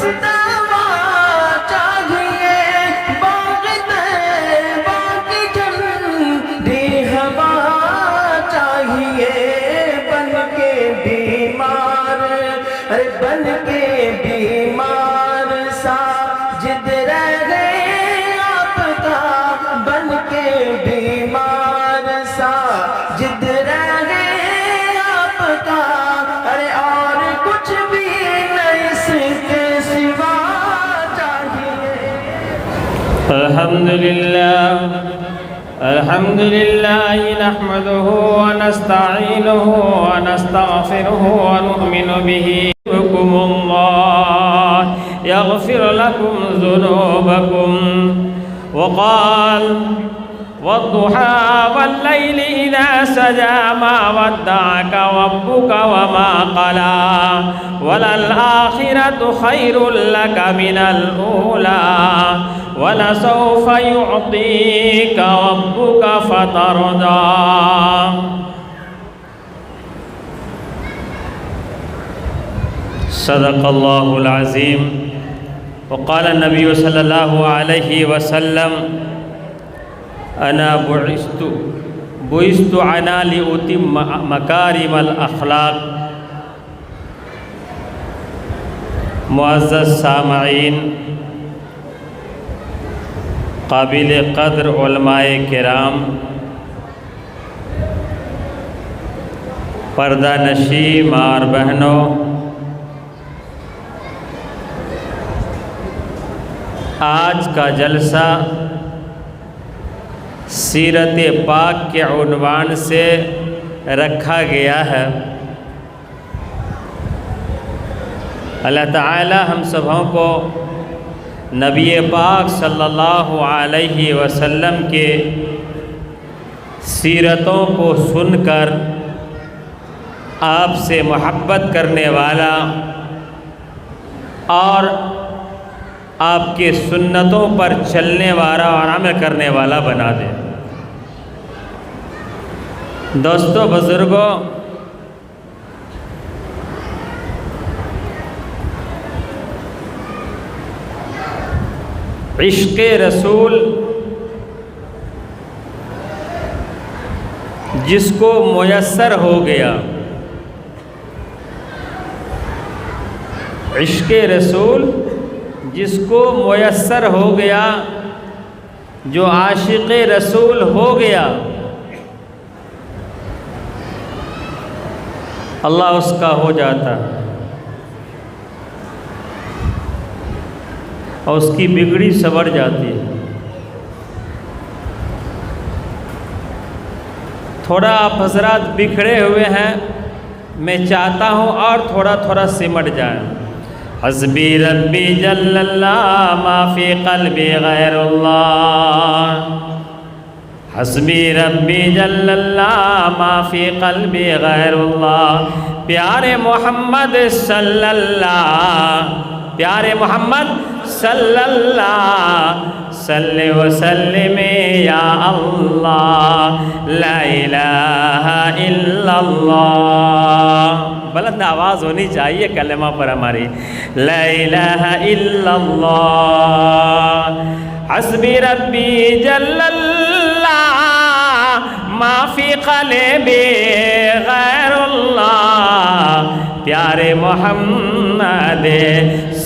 استوا چاہیے باغ طیبہ کی ٹھنڈی ہوا چاہیے بن کے بیمار ارے بن کے بیمار ساجد رہ گئے آپ کا بن کے بیمار ساجد رہ گئے آپ کا ارے اور کچھ بھی نہیں اس کے سوا چاہیے الحمد لله نحمده ونستعينه ونستغفره ونؤمن به بكم الله يغفر لكم ذنوبكم وقال والضحى والليل إذا سجى ما ودعك ربك وما قلى وللآخرة خير لك من الأولى ولسوف يعطيك ربك فترضى صدق الله العظيم وقال النبي صلى الله عليه وسلم انا بعثت انا لأتم مكارم الاخلاق معزز سامعین، قابل قدر علماء کرام، پردہ نشی ماں بہنوں، آج کا جلسہ سیرت پاک کے عنوان سے رکھا گیا ہے۔ اللہ تعالی ہم سبھوں کو نبی پاک صلی اللہ علیہ وسلم کے سیرتوں کو سن کر آپ سے محبت کرنے والا اور آپ کے سنتوں پر چلنے والا اور عمل کرنے والا بنا دے۔ دوستو، بزرگوں، عشق رسول جس کو میسر ہو گیا، عشق رسول جس کو میسر ہو گیا، جو عاشق رسول ہو گیا، اللہ اس کا ہو جاتا ہے اور اس کی بگڑی سنور جاتی ہے۔ تھوڑا آپ حضرات بکھرے ہوئے ہیں، میں چاہتا ہوں اور تھوڑا سمٹ جائیں۔ حسبی ربی جل اللہ ما فی قلبی غیر اللہ، حسبی ربی جل اللہ ما فی قلبی غیر اللہ، پیارے محمد صلی اللہ، پیارے محمد صلی اللہ، صلی وسلم یا اللہ، لا الہ الا اللہ۔ بلند آواز ہونی چاہیے کلمہ پر ہماری، لا الہ الا اللہ، حسبی ربی جل اللہ ما فی قلبی غیر اللہ، پیارے محمد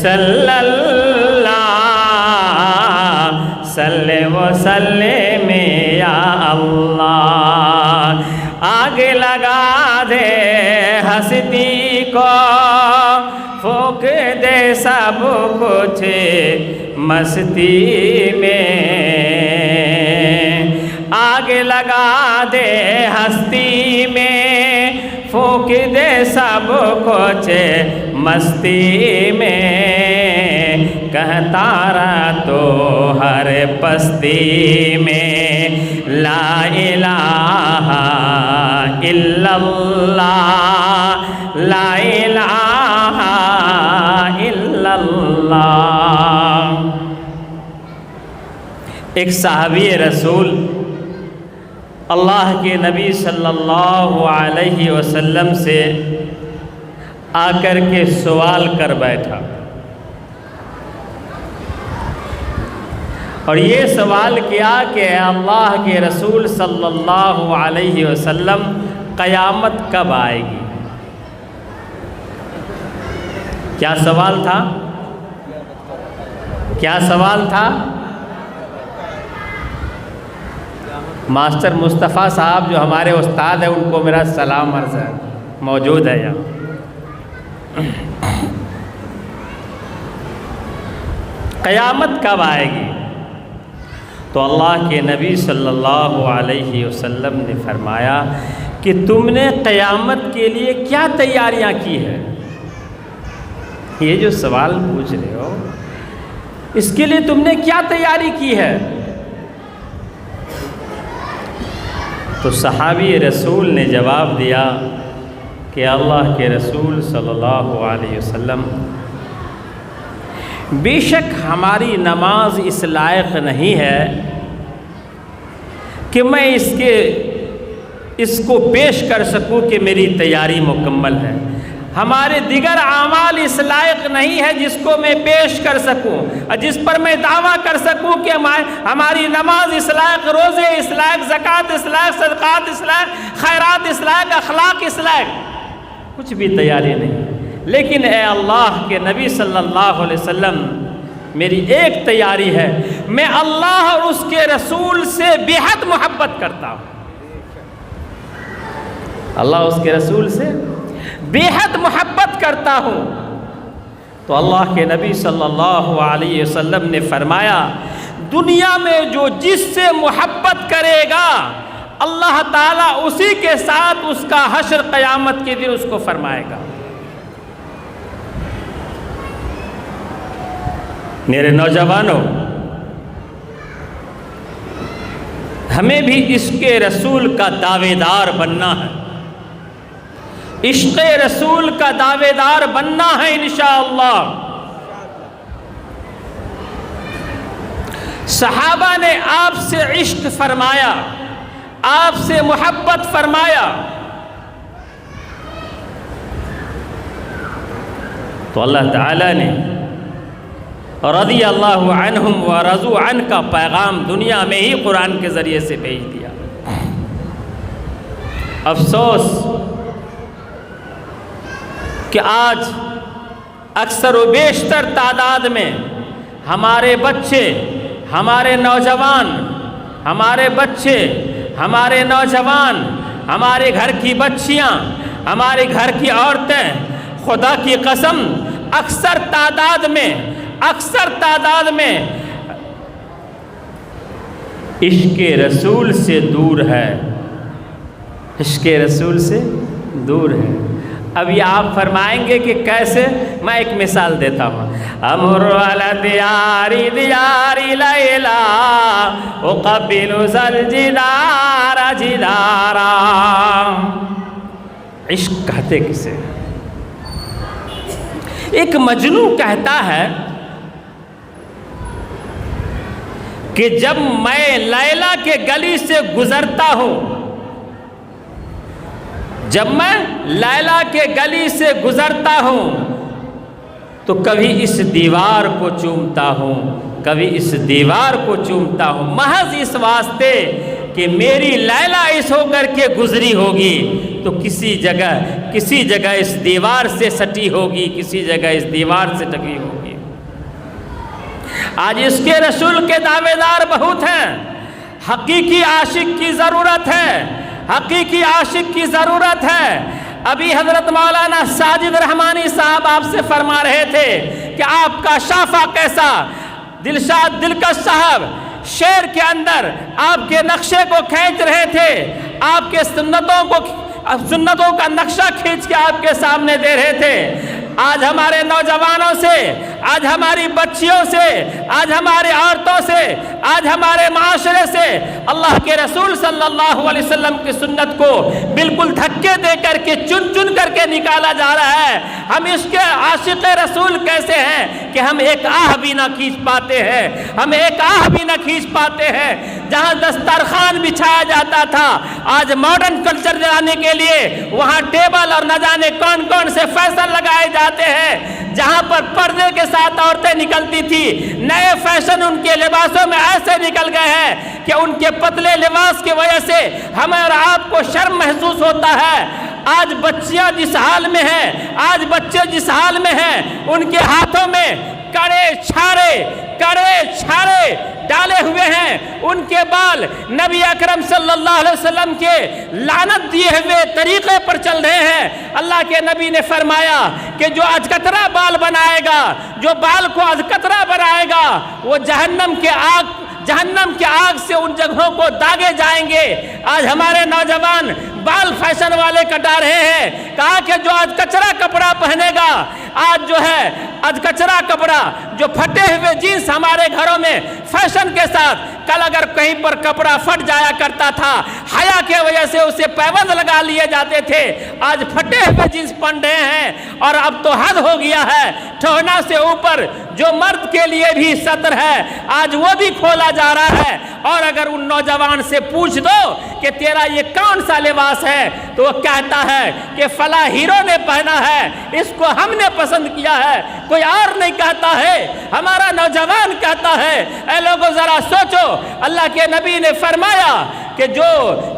صلی اللہ، صلی وسلم یا اللہ۔ آگ لگا دے ہستی کو، پھونک دے سب کچھ مستی میں، آگ لگا دے ہستی میں، پھونک دے سب کچھ مستی میں، کہتا رہا تو ہر پستی میں، لا الہ الا اللہ، لا الہ الا اللہ۔ ایک صحابی رسول اللہ کے نبی صلی اللہ علیہ وسلم سے آ کر کے سوال کر بیٹھا، اور یہ سوال کیا کہ اے اللہ کے رسول صلی اللہ علیہ وسلم قیامت کب آئے گی؟ کیا سوال تھا؟ کیا سوال تھا؟ ماسٹر مصطفیٰ صاحب جو ہمارے استاد ہیں ان کو میرا سلام عرض ہے، موجود ہے یہاں۔ قیامت کب آئے گی؟ تو اللہ کے نبی صلی اللہ علیہ وسلم نے فرمایا کہ تم نے قیامت کے لیے کیا تیاریاں کی ہیں؟ یہ جو سوال پوچھ رہے ہو اس کے لیے تم نے کیا تیاری کی ہے؟ تو صحابی رسول نے جواب دیا کہ اللہ کے رسول صلی اللہ علیہ وسلم، بے شک ہماری نماز اس لائق نہیں ہے کہ میں اس کو پیش کر سکوں کہ میری تیاری مکمل ہے۔ ہمارے دیگر اعمال اس لائق نہیں ہے جس کو میں پیش کر سکوں اور جس پر میں دعویٰ کر سکوں کہ ہماری نماز اس لائق، روزے اس لائق، زکوٰۃ اس لائق، صدقات اس لائق، خیرات اس لائق، اخلاق اس لائق، کچھ بھی تیاری نہیں۔ لیکن اے اللہ کے نبی صلی اللہ علیہ وسلم، میری ایک تیاری ہے، میں اللہ اور اس کے رسول سے بے حد محبت کرتا ہوں۔ اللہ اس کے رسول سے بے حد محبت کرتا ہوں۔ تو اللہ کے نبی صلی اللہ علیہ وسلم نے فرمایا، دنیا میں جو جس سے محبت کرے گا اللہ تعالیٰ اسی کے ساتھ اس کا حشر قیامت کے دن اس کو فرمائے گا۔ میرے نوجوانوں، ہمیں بھی عشق رسول کا دعوے دار بننا ہے، عشق رسول کا دعوے دار بننا ہے انشاءاللہ۔ صحابہ نے آپ سے عشق فرمایا، آپ سے محبت فرمایا، تو اللہ تعالیٰ نے رضی اللہ عنہم ورضوا عنہ کا پیغام دنیا میں ہی قرآن کے ذریعے سے بھیج دیا۔ افسوس کہ آج اکثر و بیشتر تعداد میں ہمارے بچے، ہمارے نوجوان، ہمارے بچے، ہمارے نوجوان، ہمارے گھر کی بچیاں، ہمارے گھر کی عورتیں، خدا کی قسم اکثر تعداد میں عشق رسول سے دور ہے، عشق رسول سے دور ہے۔ اب یہ آپ فرمائیں گے کہ کیسے؟ میں ایک مثال دیتا ہوں۔ امر علی دیاری دیاری لیلا اقبل ذل جدار جدارا۔ عشق کہتے کسے؟ ایک مجنون کہتا ہے کہ جب میں لیلا کے گلی سے گزرتا ہوں، جب میں لیلا کے گلی سے گزرتا ہوں تو کبھی اس دیوار کو چومتا ہوں، کبھی اس دیوار کو چومتا ہوں، محض اس واسطے کہ میری لیلا اس ہو کر کے گزری ہوگی تو کسی جگہ اس دیوار سے سٹی ہوگی، کسی جگہ اس دیوار سے ٹکی ہوگی۔ آج اس کے رسول کے دعوے دار بہت ہیں، حقیقی عاشق کی ضرورت ہے، حقیقی عاشق کی ضرورت ہے۔ ابھی حضرت مولانا ساجد رحمانی صاحب آپ سے فرما رہے تھے کہ آپ کا شافع کیسا، دلشاد دلکش صاحب شعر کے اندر آپ کے نقشے کو کھینچ رہے تھے، آپ کے سنتوں کا نقشہ کھینچ کے آپ کے سامنے دے رہے تھے۔ آج ہمارے نوجوانوں سے، آج ہماری بچیوں سے، آج ہماری عورتوں سے، آج ہمارے معاشرے سے اللہ کے رسول صلی اللہ علیہ وسلم کی سنت کو بالکل دھکے دے کر کے چن کر کے نکالا جا رہا ہے۔ ہم اس کے عاشق رسول کیسے ہیں کہ ہم ایک آہ بھی نہ کھینچ پاتے ہیں، ہم ایک آہ بھی نہ کھینچ پاتے ہیں۔ جہاں دسترخوان بچھایا جاتا تھا، آج ماڈرن کلچر لانے کے لیے وہاں ٹیبل اور نہ جانے کون کون سے فیصل لگائے جاتے ہیں۔ جہاں پر پردے کے ساتھ عورتیں نکلتی تھی، نئے فیشن ان کے لباسوں میں ایسے نکل گئے ہیں کہ ان کے پتلے لباس کی وجہ سے ہمیں اور آپ کو شرم محسوس ہوتا ہے۔ آج بچیاں جس حال میں ہیں، آج بچے جس حال میں ہیں، ان کے ہاتھوں میں کڑے چھارے ڈالے ہوئے ہیں، ان کے بال نبی اکرم صلی اللہ علیہ وسلم کے لعنت دیے ہوئے طریقے پر چل رہے ہیں۔ اللہ کے نبی نے فرمایا کہ جو ازکترا بال بنائے گا، جو بال کو ازکترا بنائے گا، وہ جہنم کے آگ سے ان جگہوں کو داغے جائیں گے۔ آج ہمارے نوجوان بال فیشن والے کٹا رہے ہیں، کہا کہ جو آج کچرا کپڑا پہنے گا، آج جو ہے آج کچرا کپڑا، جو پھٹے ہوئے جینس ہمارے گھروں میں فیشن کے ساتھ، کل اگر کہیں پر کپڑا پھٹ جایا کرتا تھا، حیا کی وجہ سے اسے پیوند لگا لیے جاتے تھے، آج پھٹے ہوئے جینس پہن رہے ہیں۔ اور اب تو حد ہو گیا ہے، ٹھونا سے اوپر جو مرد کے لیے بھی سطر ہے، آج وہ بھی کھولا جا رہا ہے۔ اور اگر ان نوجوان سے پوچھ دو کہ تیرا یہ کون سا لباس ہے، تو وہ کہتا ہے کہ فلاں ہیرو نے پہنا ہے، اس کو ہم نے پسند کیا ہے، کوئی اور نہیں کہتا ہے، ہمارا نوجوان کہتا ہے۔ اے لوگوں ذرا سوچو، اللہ کے نبی نے فرمایا کہ جو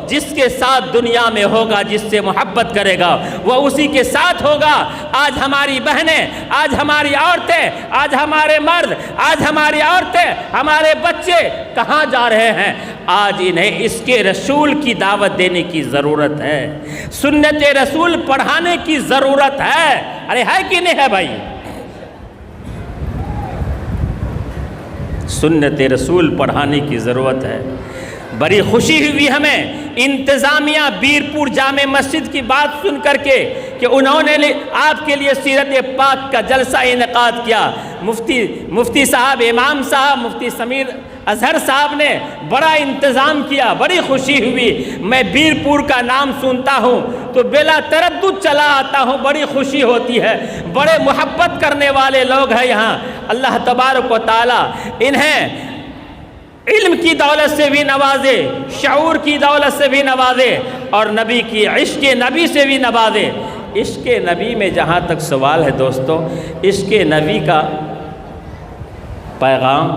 جس کے ساتھ دنیا میں ہوگا، جس سے محبت کرے گا، وہ اسی کے ساتھ ہوگا۔ آج ہماری بہنیں، آج ہماری عورتیں، آج ہمارے مرد، آج ہماری عورتیں، ہمارے بچے کہاں جا رہے ہیں؟ آج انہیں اس کے رسول کی دعوت دینے کی ضرورت ہے، سنت رسول پڑھانے کی ضرورت ہے۔ ارے ہے کہ نہیں ہے بھائی؟ سنت رسول پڑھانے کی ضرورت ہے۔ بڑی خوشی ہوئی ہمیں انتظامیہ بیرپور جامع مسجد کی بات سن کر کے کہ انہوں نے آپ کے لیے سیرت پاک کا جلسہ انعقاد کیا۔ مفتی صاحب، امام صاحب، مفتی سمیر اظہر صاحب نے بڑا انتظام کیا، بڑی خوشی ہوئی۔ میں بیرپور کا نام سنتا ہوں تو بلا تردد چلا آتا ہوں، بڑی خوشی ہوتی ہے، بڑے محبت کرنے والے لوگ ہیں یہاں۔ اللہ تبارک و تعالی انہیں علم کی دولت سے بھی نوازے، شعور کی دولت سے بھی نوازے، اور نبی کی عشق نبی سے بھی نوازے۔ عشق نبی میں جہاں تک سوال ہے دوستو، عشق نبی کا پیغام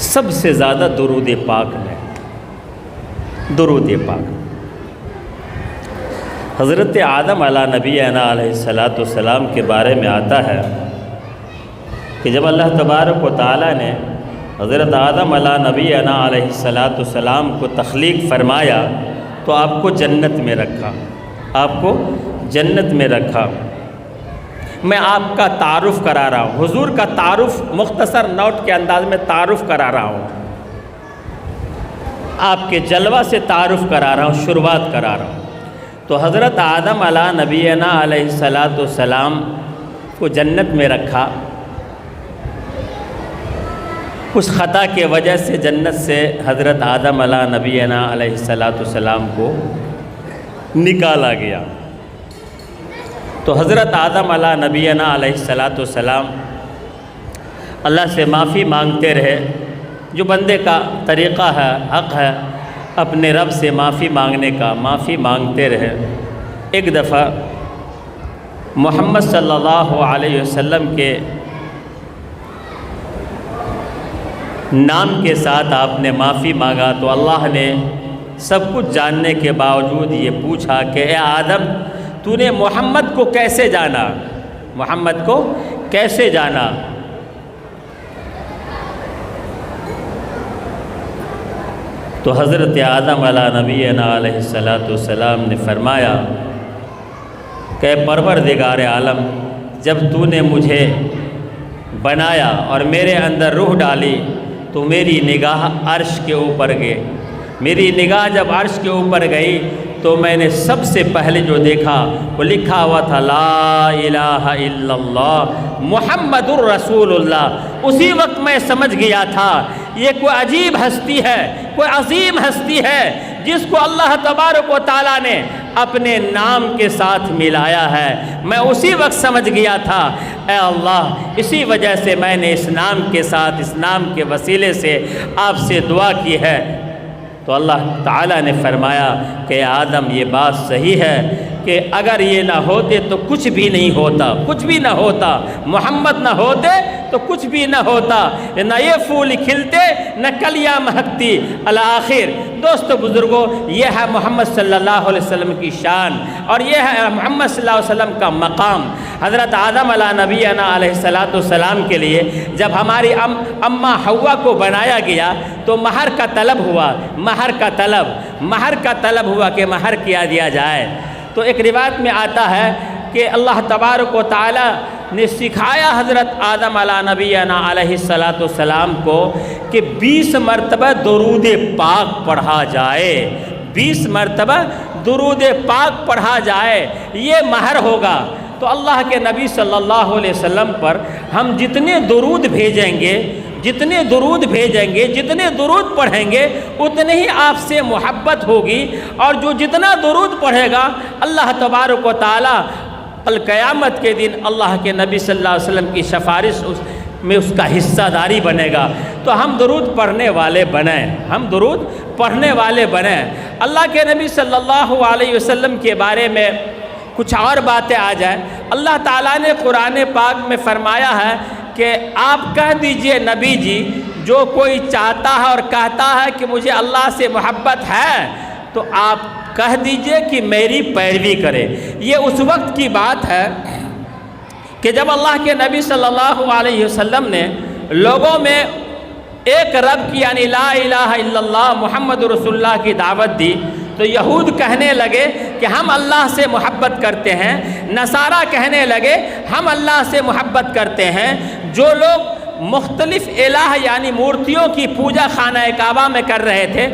سب سے زیادہ درود پاک میں، درود پاک۔ حضرت آدم علیہ نبینا علیہ السلام کے بارے میں آتا ہے کہ جب اللہ تبارک و تعالیٰ نے حضرت آدم علیہ نبینا علیہ السلام کو تخلیق فرمایا تو آپ کو جنت میں رکھا، آپ کو جنت میں رکھا۔ میں آپ کا تعارف کرا رہا ہوں، حضور کا تعارف مختصر نوٹ کے انداز میں تعارف کرا رہا ہوں، آپ کے جلوہ سے تعارف کرا رہا ہوں، شروعات کرا رہا ہوں۔ تو حضرت آدم علیہ نبینا علیہ السلام کو جنت میں رکھا، اس خطا کے وجہ سے جنت سے حضرت آدم علیہ نبینا علیہ السلام کو نکالا گیا۔ تو حضرت آدم علیہ نبینا علیہ السلام اللہ سے معافی مانگتے رہے، جو بندے کا طریقہ ہے، حق ہے اپنے رب سے معافی مانگنے کا، معافی مانگتے رہے۔ ایک دفعہ محمد صلی اللہ علیہ وسلم کے نام کے ساتھ آپ نے معافی مانگا تو اللہ نے سب کچھ جاننے کے باوجود یہ پوچھا کہ اے آدم، تو نے محمد کو کیسے جانا؟ محمد کو کیسے جانا؟ تو حضرت آدم علیہ نبینا علیہ السلام نے فرمایا کہ پروردگار عالم، جب تو نے مجھے بنایا اور میرے اندر روح ڈالی تو میری نگاہ عرش کے اوپر گئی۔ میری نگاہ جب عرش کے اوپر گئی تو میں نے سب سے پہلے جو دیکھا وہ لکھا ہوا تھا لا الہ الا اللہ محمد الرسول اللہ۔ اسی وقت میں سمجھ گیا تھا یہ کوئی عجیب ہستی ہے، کوئی عظیم ہستی ہے جس کو اللہ تبارک و تعالیٰ نے اپنے نام کے ساتھ ملایا ہے۔ میں اسی وقت سمجھ گیا تھا اے اللہ، اسی وجہ سے میں نے اس نام کے ساتھ، اس نام کے وسیلے سے آپ سے دعا کی ہے۔ تو اللہ تعالیٰ نے فرمایا کہ آدم یہ بات صحیح ہے کہ اگر یہ نہ ہوتے تو کچھ بھی نہیں ہوتا، کچھ بھی نہ ہوتا، محمد نہ ہوتے تو کچھ بھی نہ ہوتا، نہ یہ پھول کھلتے نہ کلیاں مہکتی الآخر۔ دوستو بزرگوں، یہ ہے محمد صلی اللہ علیہ وسلم کی شان، اور یہ ہے محمد صلی اللہ علیہ وسلم کا مقام۔ حضرت آدم علیہ نبینا علیہ السلام کے لیے جب ہماری اماں حوا کو بنایا گیا تو مہر کا طلب ہوا، مہر کا طلب ہوا کہ مہر کیا دیا جائے۔ تو ایک روایت میں آتا ہے کہ اللہ تبارک و تعالی نے سکھایا حضرت آدم علیہ نبینا علیہ السلام کو کہ 20 مرتبہ درود پاک پڑھا جائے، 20 مرتبہ درود پاک پڑھا جائے، یہ مہر ہوگا۔ تو اللہ کے نبی صلی اللہ علیہ وسلم پر ہم جتنے درود بھیجیں گے، جتنے درود پڑھیں گے، اتنے ہی آپ سے محبت ہوگی، اور جو جتنا درود پڑھے گا اللہ تبارک و تعالی القیامت کے دن اللہ کے نبی صلی اللہ علیہ وسلم کی سفارش میں اس کا حصہ داری بنے گا۔ تو ہم درود پڑھنے والے بنیں، اللہ کے نبی صلی اللہ علیہ وسلم کے بارے میں کچھ اور باتیں آ جائیں۔ اللہ تعالیٰ نے قرآن پاک میں فرمایا ہے کہ آپ کہہ دیجئے نبی جی، جو کوئی چاہتا ہے اور کہتا ہے کہ مجھے اللہ سے محبت ہے تو آپ کہہ دیجئے کہ میری پیروی کرے۔ یہ اس وقت کی بات ہے کہ جب اللہ کے نبی صلی اللہ علیہ وسلم نے لوگوں میں ایک رب کی یعنی لا الہ الا اللہ محمد رسول اللہ کی دعوت دی، تو یہود کہنے لگے کہ ہم اللہ سے محبت کرتے ہیں، نصارہ کہنے لگے ہم اللہ سے محبت کرتے ہیں۔ جو لوگ مختلف الہ یعنی مورتیوں کی پوجا خانہ کعبہ میں کر رہے تھے،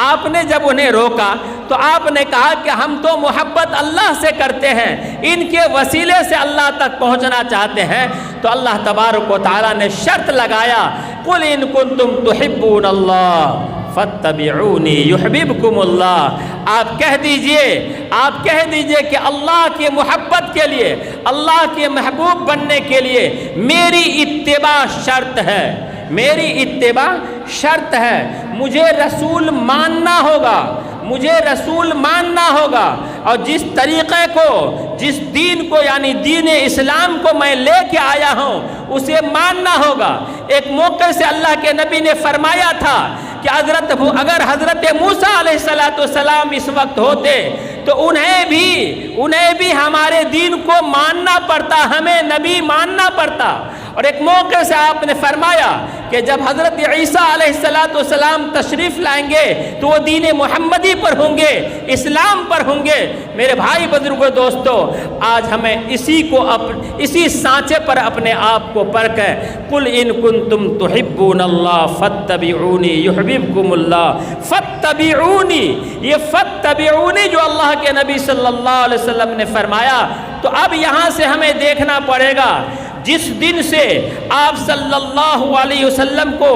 آپ نے جب انہیں روکا تو آپ نے کہا کہ ہم تو محبت اللہ سے کرتے ہیں، ان کے وسیلے سے اللہ تک پہنچنا چاہتے ہیں۔ تو اللہ تبارک و تعالیٰ نے شرط لگایا، قُلْ إِن كُنتُمْ تُحِبُّونَ اللَّهَ فَاتَّبِعُونِي يُحْبِبْكُمُ اللَّهُ۔ آپ کہہ دیجئے کہ اللہ کی محبت کے لیے، اللہ کے محبوب بننے کے لیے میری اتباع شرط ہے، مجھے رسول ماننا ہوگا، اور جس طریقے کو، جس دین کو یعنی دین اسلام کو میں لے کے آیا ہوں اسے ماننا ہوگا۔ ایک موقع سے اللہ کے نبی نے فرمایا تھا کہ اگر حضرت موسیٰ علیہ السلام اس وقت ہوتے تو انہیں بھی ہمارے دین کو ماننا پڑتا، ہمیں نبی ماننا پڑتا۔ اور ایک موقع سے آپ نے فرمایا کہ جب حضرت عیسیٰ علیہ السلام تشریف لائیں گے تو وہ دین محمدی پر ہوں گے، اسلام پر ہوں گے۔ میرے بھائی بزرگوں دوستو، آج ہمیں اسی سانچے پر اپنے آپ کو پرکھیں۔ قُلْ إِن كُنتُمْ تُحِبُّونَ اللَّهَ فَاتَّبِعُونِي يُحْبِبْكُمُ اللَّهُ فَاتَّبِعُونِي، یہ فَاتَّبِعُونِی جو اللہ کے نبی صلی اللہ علیہ وسلم نے فرمایا، تو اب یہاں سے ہمیں دیکھنا پڑے گا جس دن سے آپ صلی اللہ علیہ وسلم کو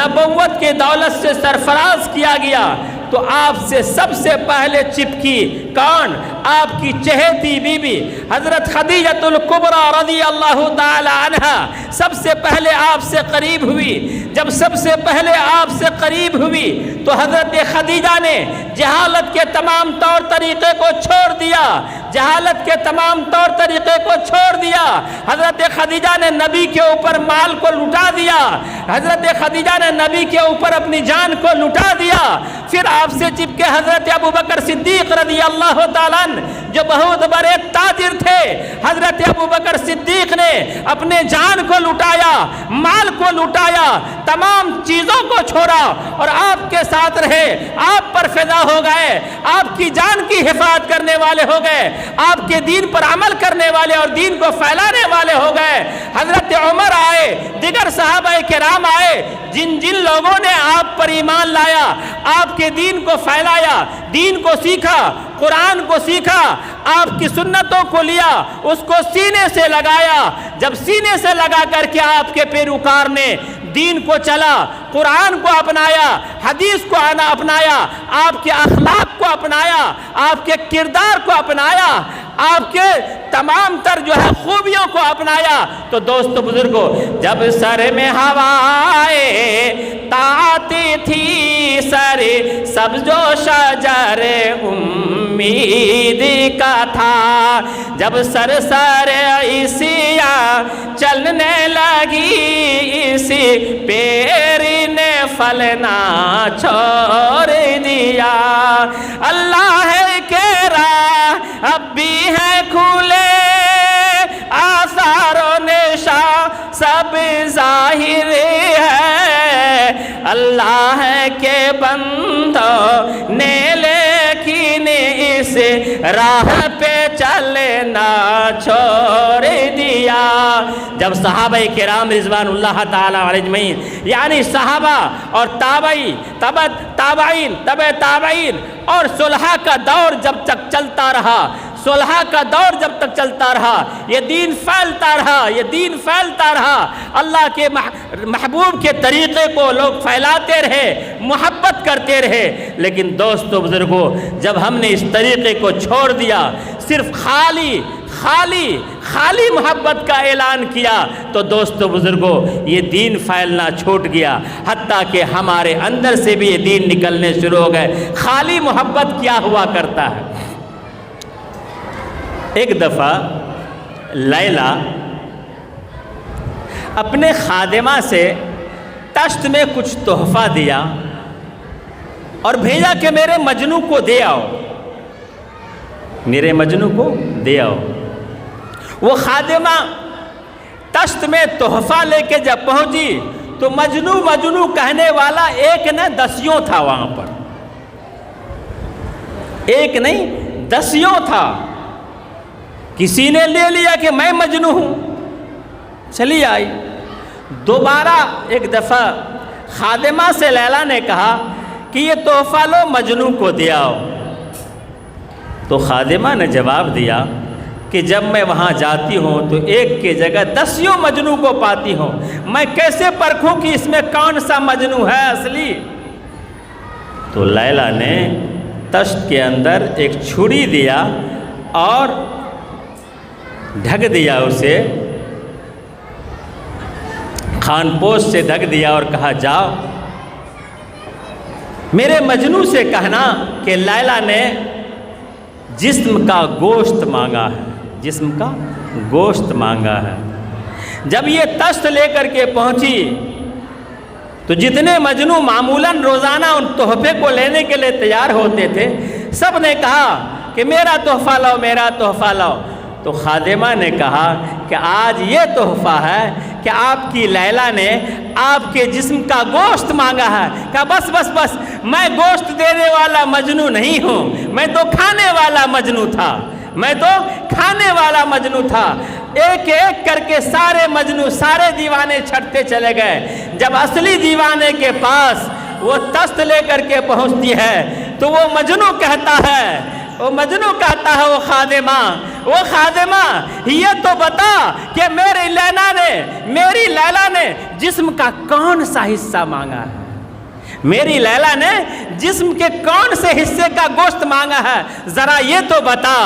نبوت کے دولت سے سرفراز کیا گیا، تو آپ سے سب سے پہلے چپکی کون؟ آپ کی چہیتی بی بی حضرت خدیجہ الکبریٰ رضی اللہ تعالی عنہا سب سے پہلے آپ سے قریب ہوئی۔ جب سب سے پہلے آپ سے قریب ہوئی تو حضرت خدیجہ نے جہالت کے تمام طور طریقے کو چھوڑ دیا، حضرت خدیجہ نے نبی کے اوپر مال کو لٹا دیا، حضرت خدیجہ نے نبی کے اوپر اپنی جان کو لٹا دیا۔ پھر آپ سے چپکے حضرت ابوبکر صدیق رضی اللہ تعالیٰ عنہ جو بہت بڑے تاجر تھے، حضرت ابوبکر صدیق نے اپنے جان کو لٹایا، مال کو لٹایا، تمام چیزوں کو چھوڑا اور آپ کے ساتھ رہے، آپ پر فدا ہو گئے، آپ کی جان کی حفاظت کرنے والے ہو گئے، آپ کے دین پر عمل کرنے والے اور دین کو پھیلانے والے ہو گئے۔ حضرت عمر آئے، دیگر صحابہ کرام آئے، جن لوگوں نے آپ پر ایمان لایا، آپ کے دین کو پھیلایا، دین کو سیکھا، قرآن کو سیکھا، آپ کی سنتوں کو لیا، اس کو سینے سے لگایا۔ جب سینے سے لگا کر کے آپ کے پیروکار نے دین کو چلا، قرآن کو اپنایا، حدیث کو اپنایا، آپ کے اخلاق کو اپنایا، آپ کے کردار کو اپنایا، آپ کے تمام تر خوبیوں کو اپنایا، تو دوستو بزرگوں، جب سر میں ہوائے تاتی تھی سر سبز و شجر امید کا تھا جب سرسر عیسیٰ چلنے لگی اسی پیر نے پھلنا چھوڑ دیا اللہ کے راہ اب بھی ہے کھلے آثار و نشاں سب ظاہر ہے اللہ کے بندوں نے لیکن اس راہ پہ چلنا چھوڑ دیا جب صحابہ کرام رضوان اللہ تعالی علیہ اجمعین یعنی صحابہ اور تابعین تبع تابعین اور صلحاء کا دور جب تک چلتا رہا صلحاء کا دور جب تک چلتا رہا یہ دین پھیلتا رہا اللہ کے محبوب کے طریقے کو لوگ پھیلاتے رہے محبت کرتے رہے لیکن دوستو بزرگوں جب ہم نے اس طریقے کو چھوڑ دیا صرف خالی محبت کا اعلان کیا تو دوستو بزرگوں یہ دین پھیلنا چھوٹ گیا حتیٰ کہ ہمارے اندر سے بھی یہ دین نکلنے شروع ہو گئے خالی محبت کیا ہوا کرتا ہے ایک دفعہ لیلا اپنے خادمہ سے تشت میں کچھ تحفہ دیا اور بھیجا کہ میرے مجنو کو دے آؤ وہ خادمہ تشت میں تحفہ لے کے جب پہنچی تو مجنو کہنے والا ایک نہ دسیوں تھا وہاں پر ایک نہیں دسیوں تھا کسی نے لے لیا کہ میں مجنو ہوں چلی آئی دوبارہ ایک دفعہ خادمہ سے لیلا نے کہا کہ یہ تحفہ لو مجنو کو دے آؤ تو خادمہ نے جواب دیا کہ جب میں وہاں جاتی ہوں تو ایک کی جگہ دسیوں مجنو کو پاتی ہوں میں کیسے پرکھوں کہ اس میں کون سا مجنو ہے اصلی تو لیلا نے تشت کے اندر ایک چھری دیا اور ڈھک دیا اسے خان پوش سے ڈھک دیا اور کہا جاؤ میرے مجنو سے کہنا کہ لیلا نے جسم کا گوشت مانگا ہے جب یہ تشت لے کر کے پہنچی تو جتنے مجنو معمولاً روزانہ ان تحفے کو لینے کے لیے تیار ہوتے تھے سب نے کہا کہ میرا تحفہ لاؤ تو خادمہ نے کہا کہ آج یہ تحفہ ہے کہ آپ کی لیلا نے آپ کے جسم کا گوشت مانگا ہے کہ بس میں گوشت دینے والا مجنو نہیں ہوں میں تو کھانے والا مجنو تھا ایک ایک کر کے سارے دیوانے چھٹتے چلے گئے جب اصلی دیوانے کے پاس وہ تشت لے کر کے پہنچتی ہے تو وہ مجنو کہتا ہے وہ خادمہ یہ تو بتا کہ میری لیلا نے جسم کا کون سا حصہ مانگا ہے میری لیلا نے جسم کے کون سے حصے کا گوشت مانگا ہے ذرا یہ تو بتا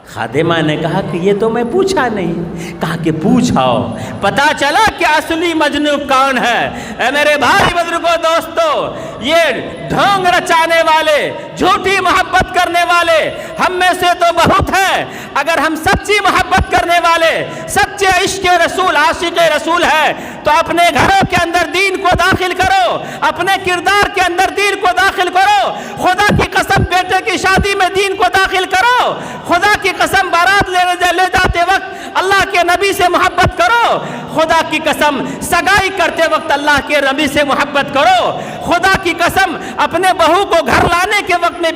خادمہ نے کہا کہ یہ تو میں پوچھا نہیں کہا کہ پوچھاؤ پتا چلا کہ اصلی مجنو کون ہے اے میرے بھائی بزرگوں دوستو یہ ڈھونگ رچانے والے جھوٹی محبت کرنے والے ہم میں سے تو بہت ہیں اگر ہم سچی محبت کرنے والے سچے عشق رسول عاشق رسول ہے تو اپنے گھروں کے اندر دین کو داخل کرو اپنے کردار کے اندر دین کو داخل کرو خدا کی قسم بیٹے کی شادی میں دین کو داخل کرو خدا کی قسم بارات لے جاتے وقت اللہ کے نبی سے محبت کرو خدا کی قسم سگائی کرتے وقت اللہ کے نبی سے محبت کرو خدا کی قسم اپنے بہو کو گھر لانے کے وقت میں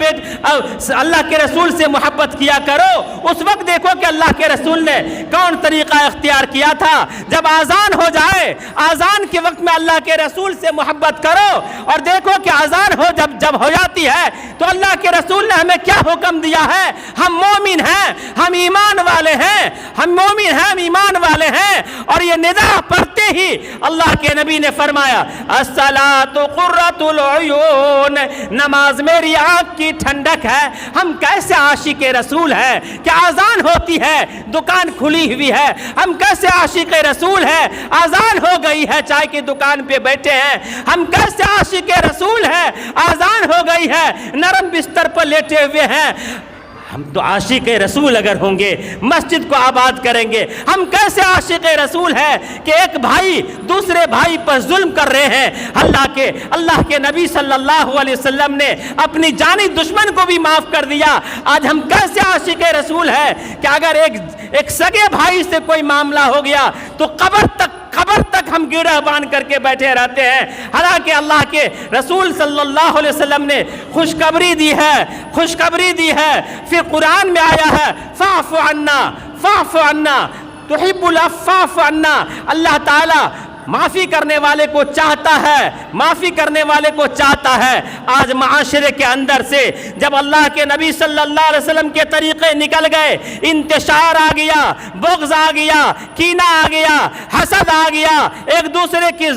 اللہ کے رسول سے محبت کیا کرو اس وقت دیکھو کہ اللہ کے رسول نے کون طریقہ اختیار کیا تھا جب آذان ہو جائے آذان کے وقت میں اللہ کے رسول سے محبت کرو اور دیکھو کہ آذان ہو جب ہو جاتی ہے تو اللہ کے رسول نے ہمیں کیا حکم دیا ہے ہم مومن ہیں ہم ایمان والے ہیں ہم مومن ہیں ہم ایمان والے ہیں اور یہ ندا پڑھتے ہی اللہ کے نبی نے فرمایا الصلاۃ قرۃ العیون نماز میری آنکھ کی ٹھنڈک ہے ہم کیسے عاشق رسول ہیں کہ آذان ہوتی ہے دکان کھلی ہوئی ہے ہم کیسے عاشق رسول ہیں آذان ہو گئی ہے چائے کی دکان پہ بیٹھے ہیں ہم کیسے عاشق رسول ہیں آذان ہو گئی ہے نرم بستر پر لیٹے ہوئے ہیں ہم تو عاشق رسول اگر ہوں گے مسجد کو آباد کریں گے. ہم کیسے عاشق رسول ہیں کہ ایک بھائی دوسرے بھائی پر ظلم کر رہے ہیں. اللہ کے نبی صلی اللہ علیہ وسلم نے اپنی جانی دشمن کو بھی معاف کر دیا. آج ہم کیسے عاشق رسول ہیں کہ اگر ایک سگے بھائی سے کوئی معاملہ ہو گیا تو قبر تک ہم گرہ باندھ کر کے بیٹھے رہتے ہیں. حالانکہ اللہ کے رسول صلی اللہ علیہ وسلم نے خوشخبری دی ہے. پھر قرآن میں آیا ہے فاعف عنا تحب العفو فاعف عنا. اللہ تعالی معافی کرنے والے کو چاہتا ہے. آج معاشرے کے اندر سے جب اللہ کے نبی صلی اللہ علیہ وسلم کے طریقے نکل گئے, انتشار آ گیا, بغض آ گیا, کینہ آ گیا, حسد آ گیا, ایک دوسرے کی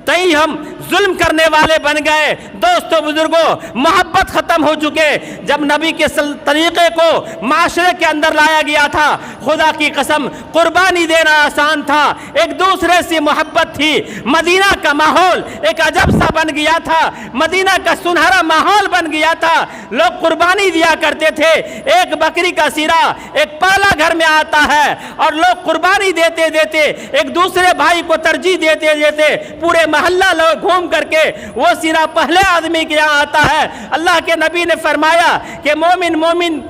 تئی ہم ظلم کرنے والے بن گئے. دوستو بزرگوں, محبت ختم ہو چکے. جب نبی کے طریقے کو معاشرے کے اندر لایا گیا تھا, خدا کی قسم قربانی دینا آسان تھا, ایک دوسرے سے محبت تھی. مدینہ کا ماحول ایک عجب سا بن گیا تھا, مدینہ کا سنہرا ماحول بن گیا تھا. لوگ قربانی دیا کرتے تھے. ایک بکری کا سیرا ایک پالا گھر میں آتا ہے اور لوگ قربانی دیتے ایک دوسرے بھائی کو ترجیح دیتے پورے محلہ لوگ گھوم کر کے وہ سیرا پہلے آدمی کے یہاں آتا ہے. اللہ کے نبی نے فرمایا کہ مومن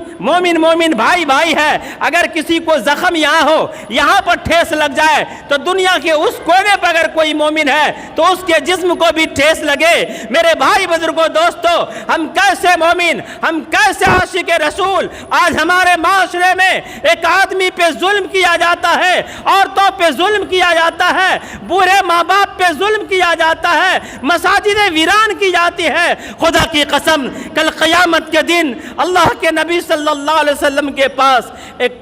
بھائی ہے. اگر کسی کو زخم یہاں ہو, یہاں پر ٹھیس لگ جائے تو دنیا کے اس کونے پر اگر کوئی مومن ہے تو اس کے جسم کو بھی ٹھیس لگے. میرے بھائی بزرگوں دوستو, ہم کیسے مومن, ہم کیسے عاشق رسول. آج ہمارے معاشرے میں ایک آدمی پہ ظلم کیا جاتا ہے, عورتوں پہ ظلم کیا جاتا ہے, بوڑھے ماں باپ پہ ظلم کیا جاتا ہے, مساجدیں ویران کی جاتی ہے. خدا کی قسم کل قیامت کے دن اللہ کے نبی صلی اللہ علیہ وسلم کے پاس ایک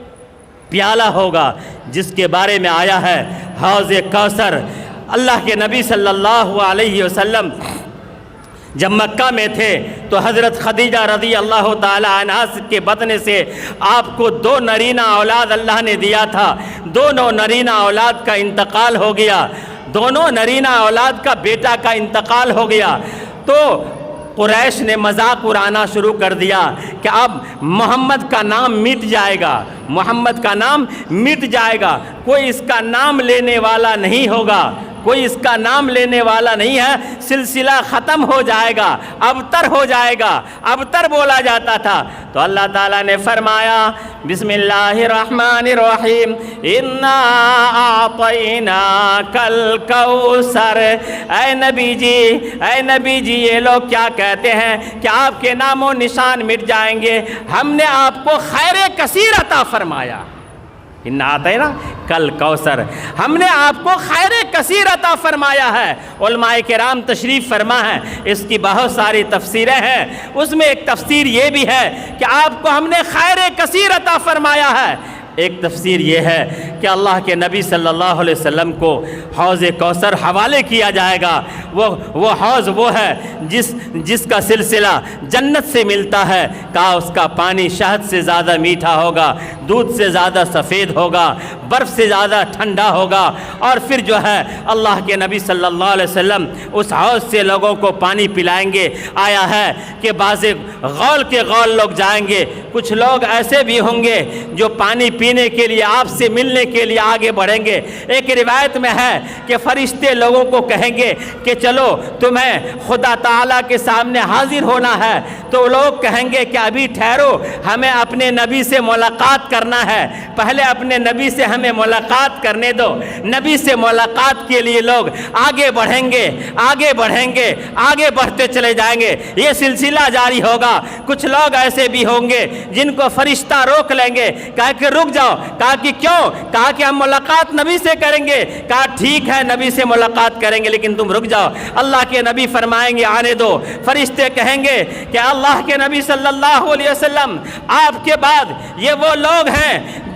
پیالہ ہوگا جس کے بارے میں آیا ہے حوض کوثر. اللہ کے نبی صلی اللہ علیہ وسلم جب مکہ میں تھے تو حضرت خدیجہ رضی اللہ تعالی عنہا کے بطن سے آپ کو 2 نرینہ اولاد اللہ نے دیا تھا. دونوں نرینہ اولاد کا انتقال ہو گیا, دونوں نرینہ اولاد کا بیٹا کا انتقال ہو گیا. تو قریش نے مذاق اڑانا شروع کر دیا کہ اب محمد کا نام مٹ جائے گا, کوئی اس کا نام لینے والا نہیں ہوگا, کوئی اس کا نام لینے والا نہیں ہے, سلسلہ ختم ہو جائے گا, ابتر ہو جائے گا. ابتر بولا جاتا تھا. تو اللہ تعالیٰ نے فرمایا بسم اللہ الرحمن الرحیم انا اعطیناک الکوثر. اے نبی جی یہ لوگ کیا کہتے ہیں کہ آپ کے نام و نشان مٹ جائیں گے. ہم نے آپ کو خیر کثیر عطا فرمایا. انا اعطیناک الکوثر, ہم نے آپ کو خیر کثیر عطا فرمایا ہے. علماء کرام تشریف فرما ہے, اس کی بہت ساری تفسیریں ہیں. اس میں ایک تفسیر یہ بھی ہے کہ آپ کو ہم نے خیر کثیر عطا فرمایا ہے. ایک تفسیر یہ ہے کہ اللہ کے نبی صلی اللہ علیہ وسلم کو حوض کوثر حوالے کیا جائے گا. وہ حوض وہ ہے جس کا سلسلہ جنت سے ملتا ہے. کہا اس کا پانی شہد سے زیادہ میٹھا ہوگا, دودھ سے زیادہ سفید ہوگا, برف سے زیادہ ٹھنڈا ہوگا. اور پھر جو ہے اللہ کے نبی صلی اللہ علیہ وسلم اس حوض سے لوگوں کو پانی پلائیں گے. آیا ہے کہ بعض غول لوگ جائیں گے, کچھ لوگ ایسے بھی ہوں گے جو پانی پینے کے لیے آپ سے ملنے کے لیے آگے بڑھیں گے. ایک روایت میں ہے کہ فرشتے لوگوں کو کہیں گے کہ چلو تمہیں خدا تعالیٰ کے سامنے حاضر ہونا ہے. تو لوگ کہیں گے کہ ابھی ٹھہرو, ہمیں اپنے نبی سے ملاقات کرنا ہے, پہلے اپنے نبی سے ہمیں ملاقات کرنے دو. نبی سے ملاقات کے لیے لوگ آگے بڑھیں گے, آگے بڑھتے چلے جائیں گے. یہ سلسلہ جاری ہوگا. کچھ لوگ ایسے بھی ہوں گے جن کو فرشتہ روک لیں گے, کہا کہ رک جاؤ. کہا کہ کیوں؟ کہا کہ ہم ملاقات نبی سے کریں گے. کہا ٹھیک ہے نبی سے ملاقات کریں گے لیکن تم رک جاؤ. اللہ کے نبی فرمائیں گے آنے دو. فرشتے کہیں گے کہ اللہ کے نبی صلی اللہ علیہ وسلم آپ کے بعد یہ وہ لوگ ہیں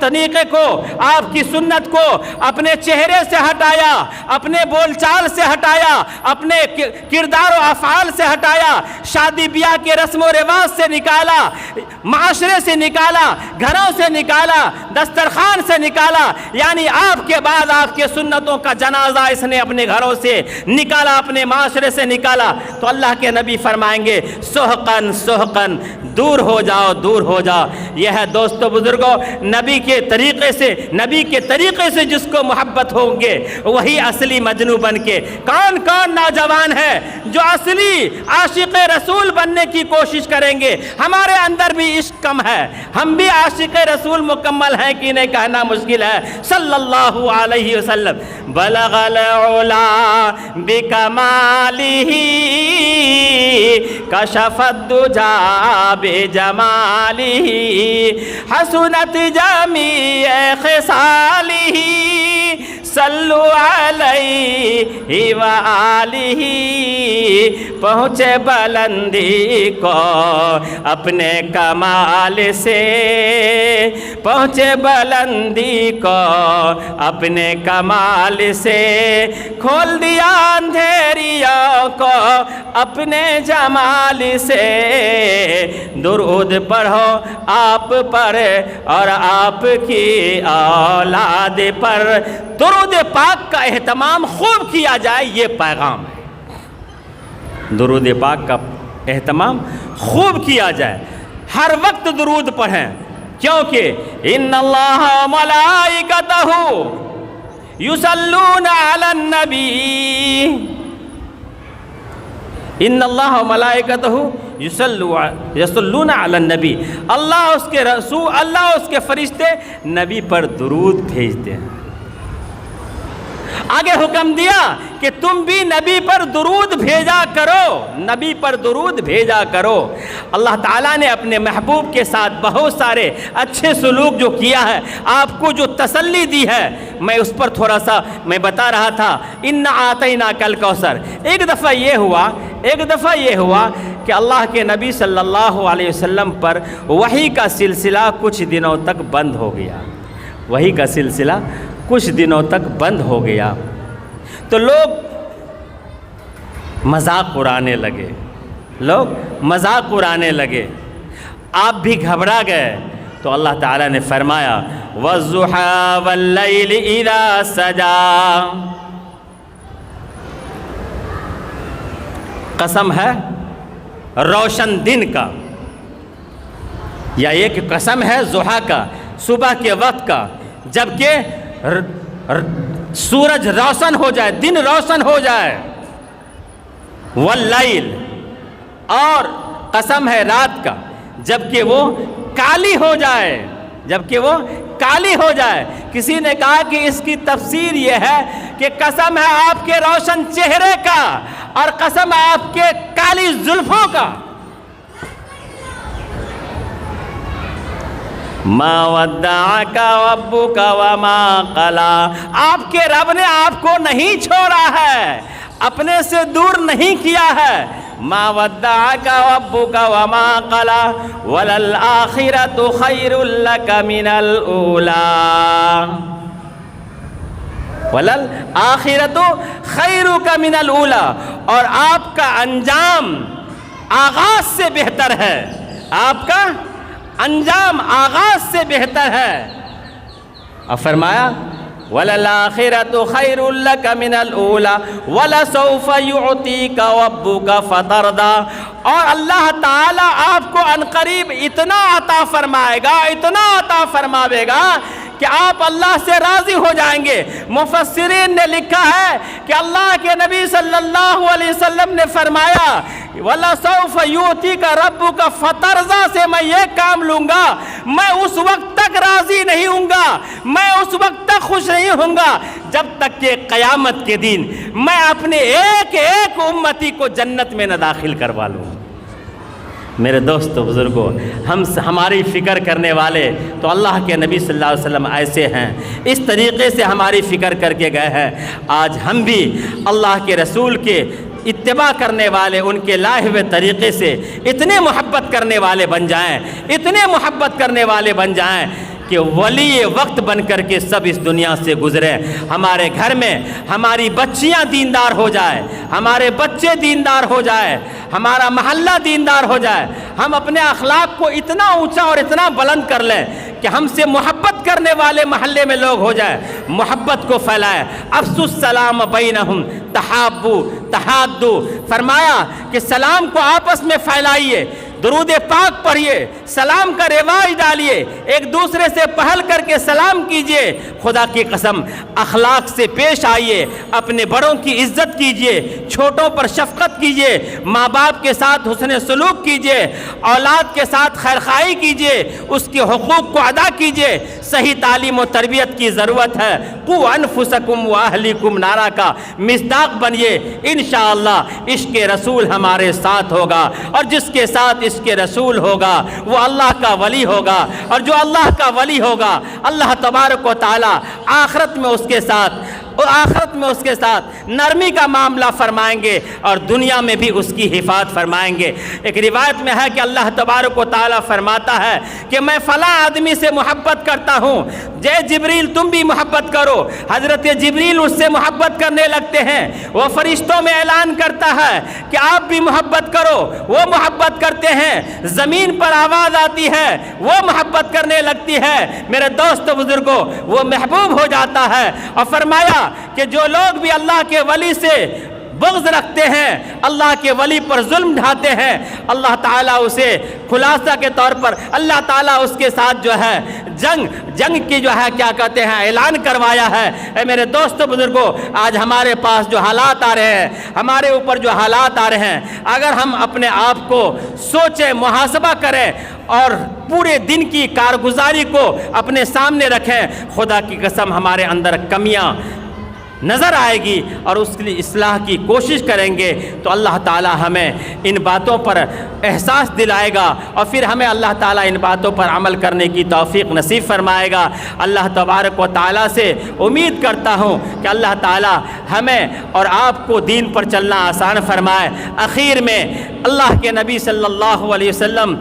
طریقے کو، آپ کی سنت کو اپنے چہرے سے ہٹایا، اپنے بول چال سے ہٹایا، اپنے کردار و افعال سے ہٹایا، شادی بیاہ کے رسم و رواج سے نکالا، معاشرے سے نکالا، گھروں سے نکالا، دسترخوان سے نکالا، یعنی آپ کے بعد آپ کے سنتوں کا جنازہ اس نے اپنے گھروں سے نکالا، اپنے معاشرے سے نکالا، تو اللہ کے نبی فرمائیں گے سحقن سحقن، دور ہو جاؤ، دور ہو جاؤ۔ یہ ہے دوستو بزرگوں، نبی کے طریقے سے جس کو محبت ہوں گے وہی اصلی مجنو بن کے۔ کون کون نوجوان ہے جو اصلی عاشق رسول بننے کی کوشش کریں گے؟ ہمارے اندر بھی عشق کم ہے، ہم بھی عاشق رسول مکمل ہیں کہ نہیں کہنا مشکل ہے۔ صلی اللہ علیہ وسلم بلغ العلا بکمالہ کشف الدجا بجمالہ حسنت جمیع خصالہ صلو علیہ وآلہ۔ پہنچے بلندی کو اپنے کمال سے، پہنچے بلندی کو اپنے کمال سے، کھول دیا اندھیریوں کو اپنے جمال سے۔ درود پڑھو آپ پر اور آپ کی اولاد پر، درود پاک کا اہتمام خوب کیا جائے، یہ پیغام ہے۔ درود پاک کا اہتمام خوب کیا جائے، ہر وقت درود پڑھیں، کیونکہ ان اللہ و ملائکتہ یصلون علی النبی، ان اللہ و ملائکتہ یصلون علی النبی، اللہ اس کے رسول، اللہ اس کے فرشتے نبی پر درود بھیجتے ہیں۔ آگے حکم دیا کہ تم بھی نبی پر درود بھیجا کرو، نبی پر درود بھیجا کرو۔ اللہ تعالیٰ نے اپنے محبوب کے ساتھ بہت سارے اچھے سلوک جو کیا ہے، آپ کو جو تسلی دی ہے، میں اس پر تھوڑا سا میں بتا رہا تھا۔ اِنَّا أَعْطَيْنَاكَ الْكَوْثَرَ، ایک دفعہ یہ ہوا کہ اللہ کے نبی صلی اللہ علیہ وسلم پر وحی کا سلسلہ کچھ دنوں تک بند ہو گیا، وحی کا سلسلہ کچھ دنوں تک بند ہو گیا، تو لوگ مذاق اڑانے لگے، آپ بھی گھبرا گئے، تو اللہ تعالیٰ نے فرمایا وَالضُّحَىٰ وَاللَّيْلِ إِذَا سَجَىٰ، قسم ہے روشن دن کا، یا یہ کہ قسم ہے ضحیٰ کا، صبح کے وقت کا، جبکہ سورج روشن ہو جائے، دن روشن ہو جائے، واللیل، اور قسم ہے رات کا، جبکہ وہ کالی ہو جائے، کسی نے کہا کہ اس کی تفسیر یہ ہے کہ قسم ہے آپ کے روشن چہرے کا اور قسم ہے آپ کے کالی زلفوں کا۔ ما ودعک ربک وما قلی، آپ کے رب نے آپ کو نہیں چھوڑا ہے، اپنے سے دور نہیں کیا ہے۔ ما ودعک ربک وما قلی وللآخرۃ خیر لک من الاولی، وللآخرۃ خیرک من الاولی، اور آپ کا انجام آغاز سے بہتر ہے، آپ کا انجام آغاز سے بہتر ہے۔ اور فرمایا وَلَلْآخِرَةُ خَيْرٌ لَكَ مِنَ الْأُولَى وَلَسَوْفَ يُعْطِيكَ رَبُّكَ فَتَرْضَىٰ، اور اللہ تعالیٰ آپ کو عنقریب اتنا عطا فرمائے گا، اتنا عطا فرماوے گا کہ آپ اللہ سے راضی ہو جائیں گے۔ مفسرین نے لکھا ہے کہ اللہ کے نبی صلی اللہ علیہ وسلم نے فرمایا وَلَسَوْفَ يُعْطِيكَ رَبُّكَ فَتَرْضَىٰ سے میں یہ کام لوں گا، میں اس وقت تک راضی نہیں ہوں گا، میں اس وقت تک خوش نہیں ہوں گا جب تک کہ قیامت کے دن میں اپنے ایک ایک امتی کو جنت میں نہ داخل کروا لوں۔ میرے دوستو بزرگوں، ہماری فکر کرنے والے تو اللہ کے نبی صلی اللہ علیہ وسلم ایسے ہیں، اس طریقے سے ہماری فکر کر کے گئے ہیں۔ آج ہم بھی اللہ کے رسول کے اتباع کرنے والے ان کے لائے ہوئے طریقے سے اتنے محبت کرنے والے بن جائیں، اتنے محبت کرنے والے بن جائیں کہ ولی وقت بن کر کے سب اس دنیا سے گزرے. ہمارے گھر میں ہماری بچیاں دیندار ہو جائے، ہمارے بچے دیندار ہو جائے، ہمارا محلہ دیندار ہو جائے. ہم اپنے اخلاق کو اتنا اونچا اور اتنا بلند کر لیں کہ ہم سے محبت کرنے والے محلے میں لوگ ہو جائے، محبت کو پھیلائے. افسو السلام بینہم تحابو تحادو، فرمایا کہ سلام کو آپس میں پھیلائیے، درود پاک پڑھیے، سلام کا رواج ڈالیے، ایک دوسرے سے پہل کر کے سلام کیجئے. خدا کی قسم اخلاق سے پیش آئیے، اپنے بڑوں کی عزت کیجئے، چھوٹوں پر شفقت کیجئے، ماں باپ کے ساتھ حسن سلوک کیجئے، اولاد کے ساتھ خیرخواہی کیجئے، اس کے حقوق کو ادا کیجئے. صحیح تعلیم و تربیت کی ضرورت ہے. قوا انفسکم واہلیکم نارا کا مصداق بنیے. انشاءاللہ عشق رسول ہمارے ساتھ ہوگا، اور جس کے ساتھ عشق رسول ہوگا وہ اللہ کا ولی ہوگا، اور جو اللہ کا ولی ہوگا اللہ تبارک و تعالی آخرت میں اس کے ساتھ نرمی کا معاملہ فرمائیں گے، اور دنیا میں بھی اس کی حفاظت فرمائیں گے. ایک روایت میں ہے کہ اللہ تبارک و تعالی فرماتا ہے کہ میں فلاں آدمی سے محبت کرتا ہوں، جے جبریل تم بھی محبت کرو. حضرت جبریل اس سے محبت کرنے لگتے ہیں، وہ فرشتوں میں اعلان کرتا ہے کہ آپ بھی محبت کرو، وہ محبت کرتے ہیں. زمین پر آواز آتی ہے، وہ محبت کرنے لگتی ہے. میرے دوست بزرگوں، وہ محبوب ہو جاتا ہے. اور فرمایا کہ جو لوگ بھی اللہ کے ولی سے بغض رکھتے ہیں، اللہ کے ولی پر ظلم ڈھاتے ہیں، اللہ تعالیٰ اسے خلاصہ کے طور پر اللہ تعالیٰ اس کے ساتھ جو ہے جنگ کی جو ہے کیا کہتے ہیں اعلان کروایا ہے. اے میرے دوستو بزرگوں، آج ہمارے پاس جو حالات آ رہے ہیں، ہمارے اوپر جو حالات آ رہے ہیں، اگر ہم اپنے آپ کو سوچیں، محاسبہ کریں اور پورے دن کی کارگزاری کو اپنے سامنے رکھیں، خدا کی قسم ہمارے اندر کمیاں نظر آئے گی اور اس کے لیے اصلاح کی کوشش کریں گے تو اللہ تعالی ہمیں ان باتوں پر احساس دلائے گا، اور پھر ہمیں اللہ تعالی ان باتوں پر عمل کرنے کی توفیق نصیب فرمائے گا. اللہ تبارک و تعالی سے امید کرتا ہوں کہ اللہ تعالی ہمیں اور آپ کو دین پر چلنا آسان فرمائے. اخیر میں اللہ کے نبی صلی اللہ علیہ وسلم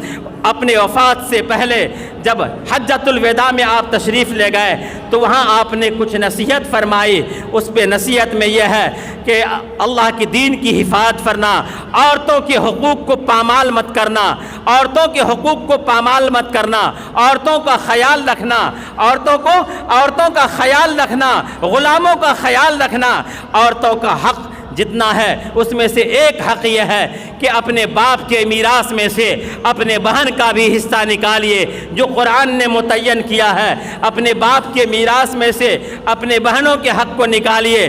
اپنے وفات سے پہلے جب حجۃ الوداع میں آپ تشریف لے گئے تو وہاں آپ نے کچھ نصیحت فرمائی. اس پہ نصیحت میں یہ ہے کہ اللہ کی دین کی حفاظت کرنا، عورتوں کے حقوق کو پامال مت کرنا، عورتوں کے حقوق کو پامال مت کرنا، عورتوں کا خیال رکھنا، عورتوں کا خیال رکھنا، غلاموں کا خیال رکھنا. عورتوں کا حق جتنا ہے اس میں سے ایک حق یہ ہے کہ اپنے باپ کے میراث میں سے اپنے بہن کا بھی حصہ نکالیے جو قرآن نے متعین کیا ہے. اپنے باپ کے میراث میں سے اپنے بہنوں کے حق کو نکالیے.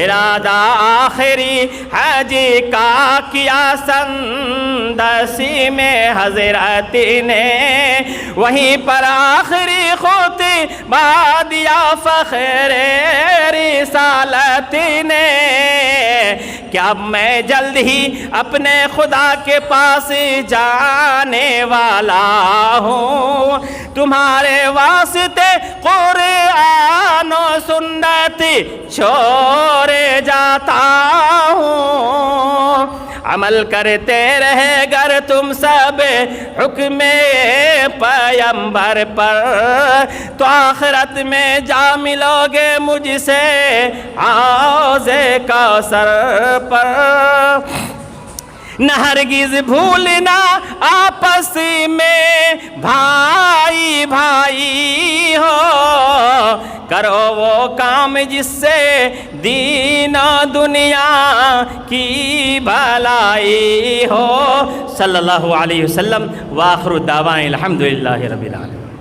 ارادہ آخری حج کا کیا سندسی میں حضرت نے، وہیں پر آخری خطبہ دیا فخر رسالت نے، کہ اب میں جلد ہی اپنے خدا کے پاس جانے والا ہوں، تمہارے واسطے قرآن و سنت چھوڑے جاتا ہوں. عمل کرتے رہے گر تم سب حکم پیمبر پر، تو آخرت میں جا ملو گے مجھ سے حوض کوثر پر. نہ ہرگز بھولنا آپس میں بھائی بھائی ہو، کرو وہ کام جس سے دین و دنیا کی بھلائی ہو. صلی اللہ علیہ وسلم. وآخر دعوانا الحمدللہ رب العالمین.